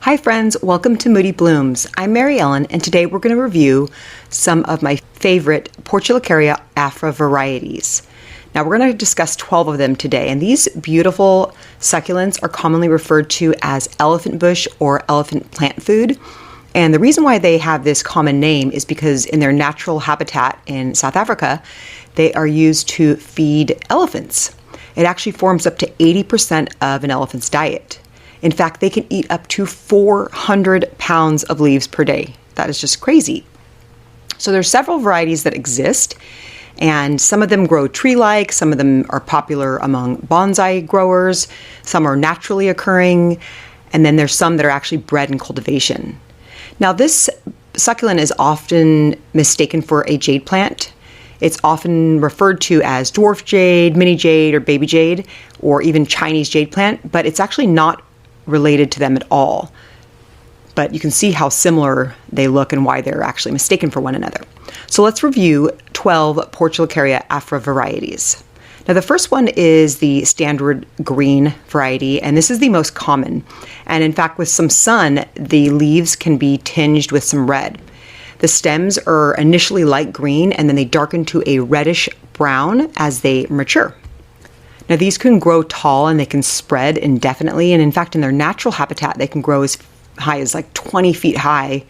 Hi friends, welcome to Moody Blooms. I'm Mary Ellen, and today we're going to review some of my favorite Portulacaria afra varieties. Now we're going to discuss 12 of them today, and these beautiful succulents are commonly referred to as elephant bush or elephant plant food. And the reason why they have this common name is because in their natural habitat in South Africa, they are used to feed elephants. It actually forms up to 80% of an elephant's diet. In fact, they can eat up to 400 pounds of leaves per day. That is just crazy. So there's several varieties that exist, and some of them grow tree-like, some of them are popular among bonsai growers, some are naturally occurring, and then there's some that are actually bred in cultivation. Now this succulent is often mistaken for a jade plant. It's often referred to as dwarf jade, mini jade, or baby jade, or even Chinese jade plant, but it's actually not related to them at all. But you can see how similar they look and why they're actually mistaken for one another. So let's review 12 Portulacaria afra varieties. Now the first one is the standard green variety, and this is the most common. And in fact, with some sun, the leaves can be tinged with some red. The stems are initially light green, and then they darken to a reddish brown as they mature. Now these can grow tall and they can spread indefinitely, and in fact in their natural habitat they can grow as high as like 20 feet high,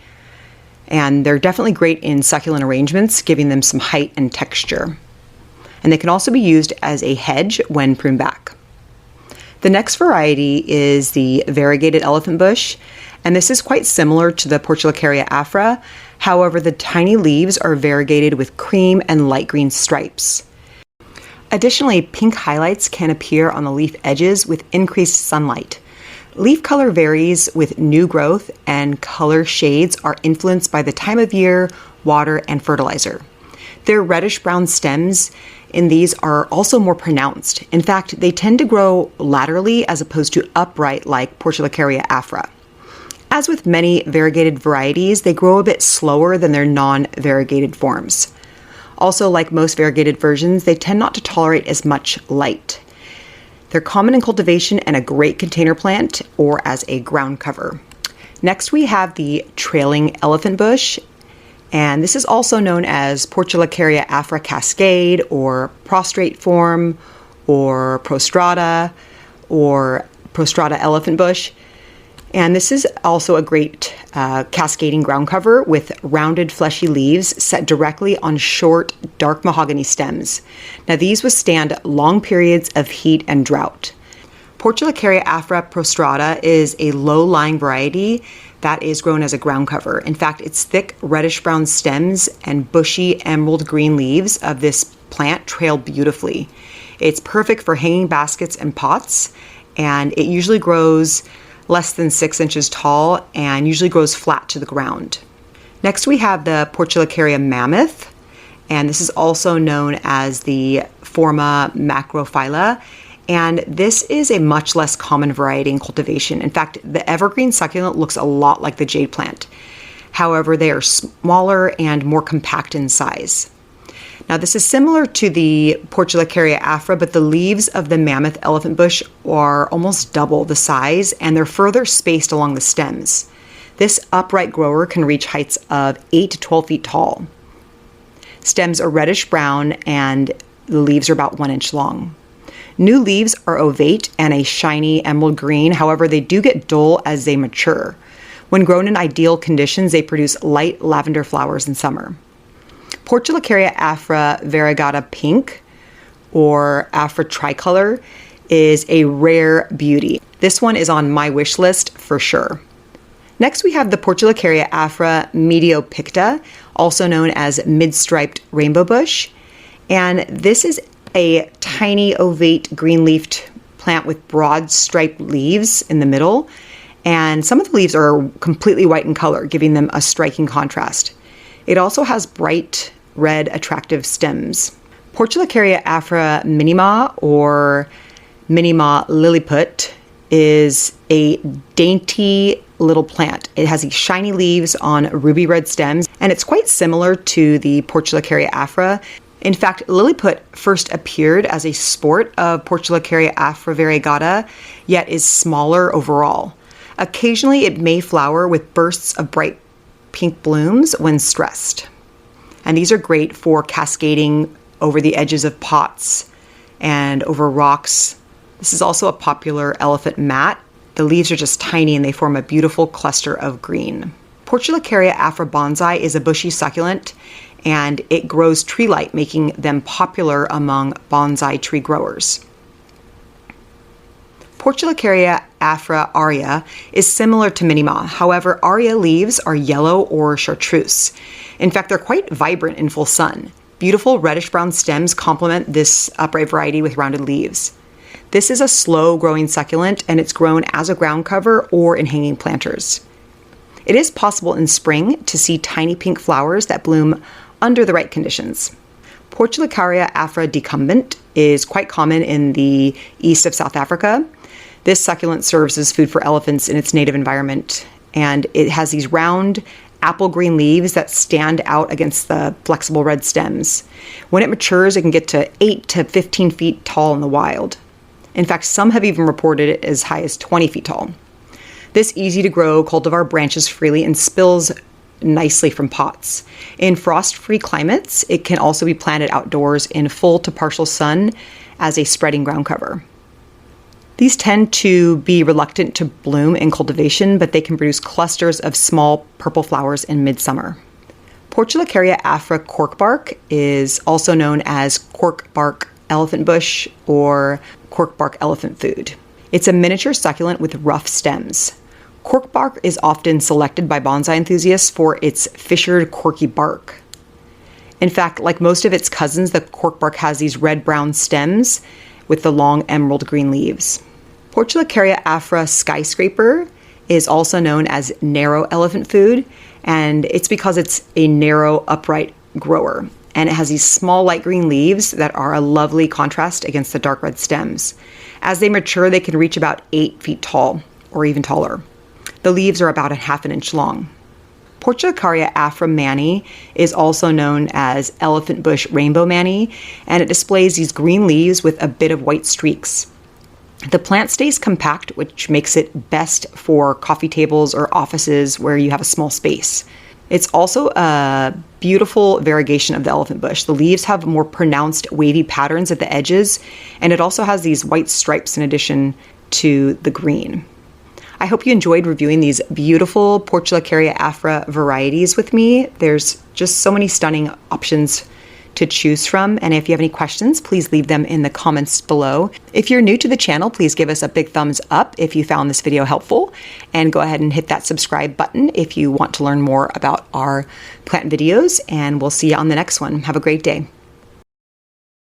and they're definitely great in succulent arrangements, giving them some height and texture. And they can also be used as a hedge when pruned back. The next variety is the variegated elephant bush, and this is quite similar to the Portulacaria afra. However, the tiny leaves are variegated with cream and light green stripes. Additionally, pink highlights can appear on the leaf edges with increased sunlight. Leaf color varies with new growth, and color shades are influenced by the time of year, water, and fertilizer. Their reddish-brown stems in these are also more pronounced. In fact, they tend to grow laterally as opposed to upright like Portulacaria afra. As with many variegated varieties, they grow a bit slower than their non-variegated forms. Also, like most variegated versions, they tend not to tolerate as much light. They're common in cultivation and a great container plant or as a ground cover. Next, we have the trailing elephant bush, and this is also known as Portulacaria afra cascade or prostrate form or Prostrata or Prostrata elephant bush. And this is also a great cascading ground cover with rounded fleshy leaves set directly on short, dark mahogany stems. Now these withstand long periods of heat and drought. Portulacaria afra prostrata is a low-lying variety that is grown as a ground cover. In fact, its thick reddish-brown stems and bushy emerald green leaves of this plant trail beautifully. It's perfect for hanging baskets and pots, and it usually grows less than 6 inches tall and usually grows flat to the ground. Next we have the Portulacaria mammoth, and this is also known as the forma macrophylla, and this is a much less common variety in cultivation. In fact, the evergreen succulent looks a lot like the jade plant. However, they are smaller and more compact in size. Now this is similar to the Portulacaria afra, but the leaves of the mammoth elephant bush are almost double the size, and they're further spaced along the stems. This upright grower can reach heights of 8 to 12 feet tall. Stems are reddish brown and the leaves are about 1 inch long. New leaves are ovate and a shiny emerald green, however they do get dull as they mature. When grown in ideal conditions, they produce light lavender flowers in summer. Portulacaria afra Variegata pink or afra tricolor is a rare beauty. This one is on my wish list for sure. Next we have the Portulacaria afra Medio Picta, also known as mid-striped rainbow bush. And this is a tiny ovate green-leafed plant with broad striped leaves in the middle. And some of the leaves are completely white in color, giving them a striking contrast. It also has bright red attractive stems. Portulacaria afra Minima or Minima lilliput is a dainty little plant. It has these shiny leaves on ruby red stems, and it's quite similar to the Portulacaria afra. In fact, lilliput first appeared as a sport of Portulacaria afra Variegata, yet is smaller overall. Occasionally, it may flower with bursts of bright pink blooms when stressed. And these are great for cascading over the edges of pots and over rocks. This is also a popular elephant mat. The leaves are just tiny and they form a beautiful cluster of green. Portulacaria afra Bonsai is a bushy succulent, and it grows tree-like, making them popular among bonsai tree growers. Portulacaria afra Aurea is similar to Minima. However, Aurea leaves are yellow or chartreuse. In fact, they're quite vibrant in full sun. Beautiful reddish-brown stems complement this upright variety with rounded leaves. This is a slow-growing succulent, and it's grown as a ground cover or in hanging planters. It is possible in spring to see tiny pink flowers that bloom under the right conditions. Portulacaria afra Decumbent is quite common in the east of South Africa. This succulent serves as food for elephants in its native environment, and it has these round apple green leaves that stand out against the flexible red stems. When it matures, it can get to 8 to 15 feet tall in the wild. In fact, some have even reported it as high as 20 feet tall. This easy-to-grow cultivar branches freely and spills nicely from pots. In frost-free climates, it can also be planted outdoors in full to partial sun as a spreading ground cover. These tend to be reluctant to bloom in cultivation, but they can produce clusters of small purple flowers in midsummer. Portulacaria afra Cork Bark is also known as Cork Bark elephant bush or Cork Bark elephant food. It's a miniature succulent with rough stems. Cork bark is often selected by bonsai enthusiasts for its fissured, corky bark. In fact, like most of its cousins, the cork bark has these red-brown stems with the long emerald green leaves. Portulacaria afra Skyscraper is also known as narrow elephant food, and it's because it's a narrow, upright grower. And it has these small light green leaves that are a lovely contrast against the dark red stems. As they mature, they can reach about 8 feet tall or even taller. The leaves are about 1/2 inch long. Portulacaria afra Manny is also known as elephant bush rainbow Manny, and it displays these green leaves with a bit of white streaks. The plant stays compact, which makes it best for coffee tables or offices where you have a small space. It's also a beautiful variegation of the elephant bush. The leaves have more pronounced wavy patterns at the edges, and it also has these white stripes in addition to the green. I hope you enjoyed reviewing these beautiful Portulacaria afra varieties with me. There's just so many stunning options to choose from, and if you have any questions, please leave them in the comments below. If you're new to the channel, please give us a big thumbs up if you found this video helpful, and go ahead and hit that subscribe button if you want to learn more about our plant videos, and we'll see you on the next one. Have a great day.